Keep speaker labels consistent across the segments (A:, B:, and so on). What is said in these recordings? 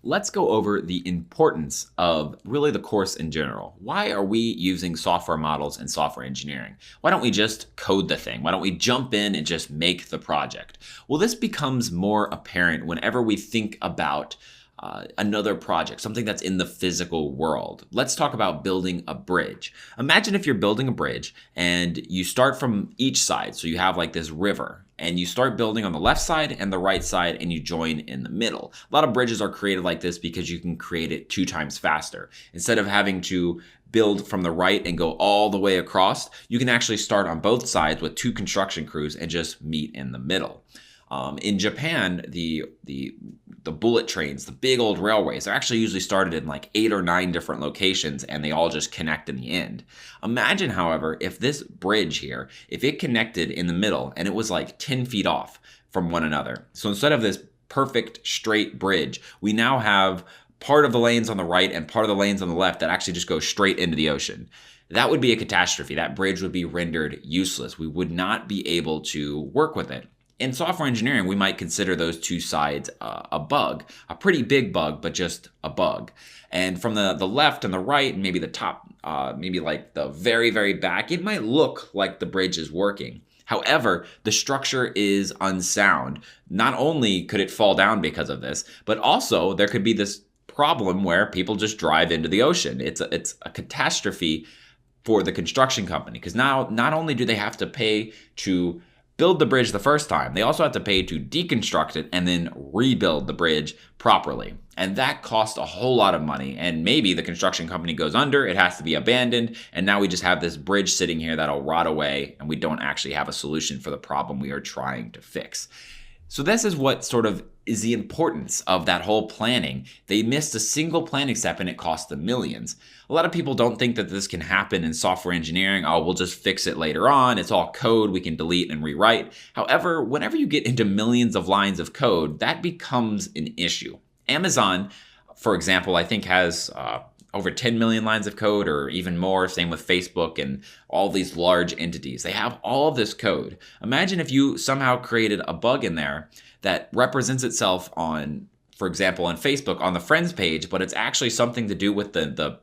A: let's go over the importance of really the course in general. Why are we using software models in software engineering? Why don't we just code the thing? Why don't we jump in and just make the project? Well, this becomes more apparent whenever we think about another project, something that's in the physical world. Let's talk about building a bridge. Imagine if you're building a bridge and you start from each side. So you have like this river and you start building on the left side and the right side and you join in the middle. A lot of bridges are created like this because you can create it 2 times faster. Instead of having to build from the right and go all the way across, you can actually start on both sides with 2 construction crews and just meet in the middle. In Japan, the bullet trains, the big old railways, are actually usually started in like 8 or 9 different locations and they all just connect in the end. Imagine, however, if this bridge here, if it connected in the middle and it was like 10 feet off from one another. So instead of this perfect straight bridge, we now have part of the lanes on the right and part of the lanes on the left that actually just go straight into the ocean. That would be a catastrophe. That bridge would be rendered useless. We would not be able to work with it. In software engineering, we might consider those 2 sides a bug, a pretty big bug, but just a bug. And from the left and the right, and maybe the top, maybe like the very, very back, it might look like the bridge is working. However, the structure is unsound. Not only could it fall down because of this, but also there could be this problem where people just drive into the ocean. It's a catastrophe for the construction company because now not only do they have to pay to build the bridge the first time, they also have to pay to deconstruct it and then rebuild the bridge properly. And that costs a whole lot of money. And maybe the construction company goes under, it has to be abandoned, and now we just have this bridge sitting here that'll rot away and we don't actually have a solution for the problem we are trying to fix. So this is what sort of is the importance of that whole planning. They missed a single planning step and it cost them millions. A lot of people don't think that this can happen in software engineering. Oh, we'll just fix it later on. It's all code we can delete and rewrite. However, whenever you get into millions of lines of code, that becomes an issue. Amazon, for example, I think has over 10 million lines of code or even more. Same with Facebook and all these large entities. They have all of this code. Imagine if you somehow created a bug in there that represents itself on, for example, on Facebook on the friends page, but it's actually something to do with the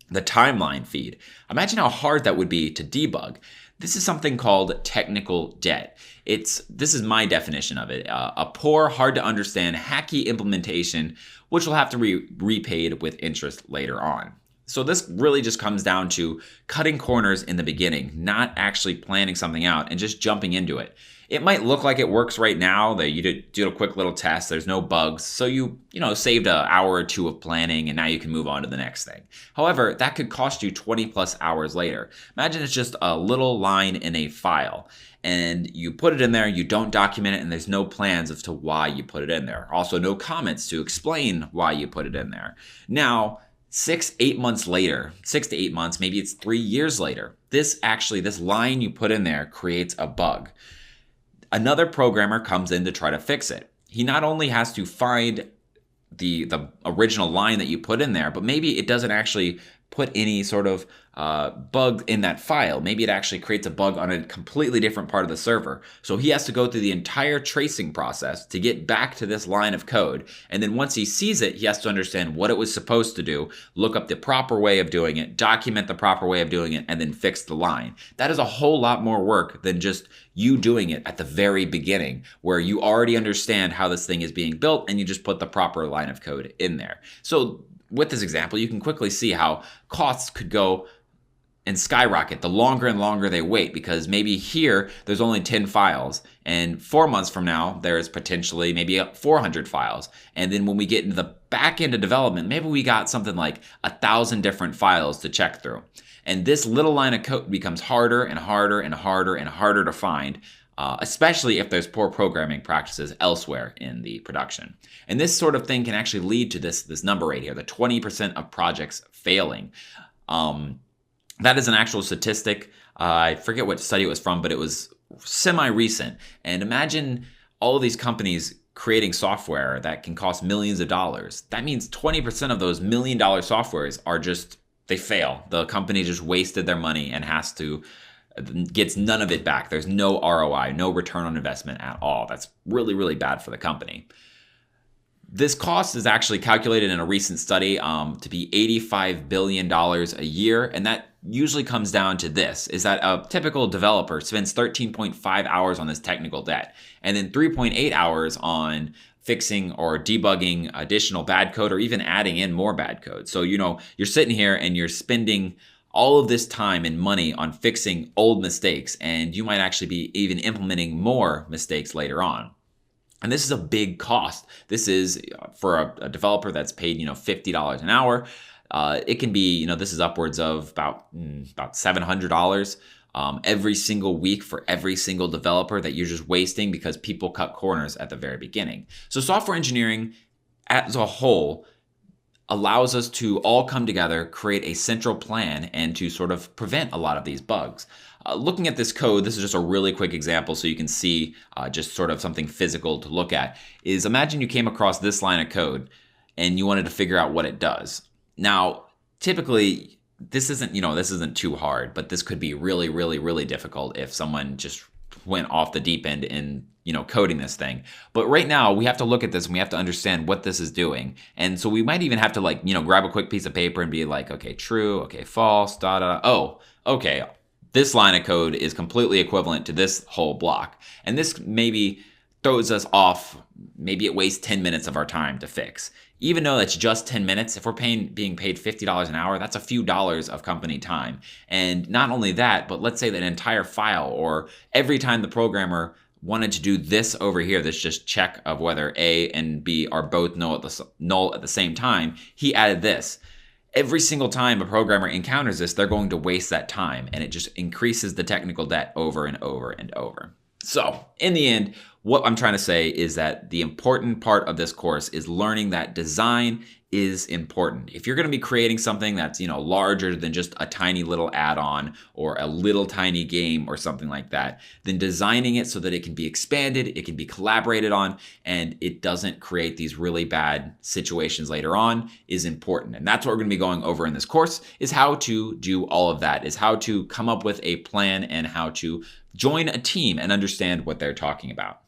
A: timeline feed. Imagine how hard that would be to debug. This is something called technical debt. This is my definition of it. A poor, hard to understand, hacky implementation, which will have to be repaid with interest later on. So this really just comes down to cutting corners in the beginning, not actually planning something out and just jumping into it. It might look like it works right now, that you did a quick little test, there's no bugs, so you saved an hour or 2 of planning and now you can move on to the next thing. However, that could cost you 20 plus hours later. Imagine it's just a little line in a file and you put it in there, you don't document it, and there's no plans as to why you put it in there. Also, no comments to explain why you put it in there. Now, 6-8 months later, 6 to 8 months, maybe it's 3 years later, this line you put in there creates a bug. Another programmer comes in to try to fix it. He not only has to find the original line that you put in there, but maybe it doesn't actually put any sort of bug in that file. Maybe it actually creates a bug on a completely different part of the server. So he has to go through the entire tracing process to get back to this line of code. And then once he sees it, he has to understand what it was supposed to do, look up the proper way of doing it, document the proper way of doing it, and then fix the line. That is a whole lot more work than just you doing it at the very beginning, where you already understand how this thing is being built and you just put the proper line of code in there. So with this example, you can quickly see how costs could go and skyrocket the longer and longer they wait, because maybe here there's only 10 files and 4 months from now there's potentially maybe 400 files. And then when we get into the back end of development, maybe we got something like 1,000 different files to check through. And this little line of code becomes harder and harder and harder and harder to find, especially if there's poor programming practices elsewhere in the production. And this sort of thing can actually lead to this number right here, the 20% of projects failing. That is an actual statistic. I forget what study it was from, but it was semi-recent. And imagine all of these companies creating software that can cost millions of dollars. That means 20% of those $1 million softwares are they fail. The company just wasted their money and gets none of it back. There's no ROI, no return on investment at all. That's really, really bad for the company. This cost is actually calculated in a recent study to be $85 billion a year. And that usually comes down to this, is that a typical developer spends 13.5 hours on this technical debt, and then 3.8 hours on fixing or debugging additional bad code or even adding in more bad code. So, you're sitting here and you're spending all of this time and money on fixing old mistakes, and you might actually be even implementing more mistakes later on. And this is a big cost. This is for a developer that's paid, $50 an hour. It can be, this is upwards of about $700 every single week for every single developer that you're just wasting because people cut corners at the very beginning. So software engineering as a whole allows us to all come together, create a central plan, and to sort of prevent a lot of these bugs. Looking at this code, this is just a really quick example so you can see just sort of something physical to look at, is imagine you came across this line of code and you wanted to figure out what it does. Now, typically, this isn't too hard, but this could be really, really, really difficult if someone just went off the deep end in coding this thing. But right now we have to look at this and we have to understand what this is doing. And so we might even have to grab a quick piece of paper and be like, okay, true, okay, false, oh, okay. This line of code is completely equivalent to this whole block. And this maybe throws us off. Maybe it wastes 10 minutes of our time to fix. Even though that's just 10 minutes, if we're being paid $50 an hour, that's a few dollars of company time. And not only that, but let's say that entire file, or every time the programmer wanted to do this over here, this just check of whether A and B are both null at the same time, he added this. Every single time a programmer encounters this, they're going to waste that time, and it just increases the technical debt over and over and over. So in the end, what I'm trying to say is that the important part of this course is learning that design is important. If you're going to be creating something that's, larger than just a tiny little add-on or a little tiny game or something like that, then designing it so that it can be expanded, it can be collaborated on, and it doesn't create these really bad situations later on is important. And that's what we're going to be going over in this course, is how to do all of that, is how to come up with a plan and how to join a team and understand what they're talking about.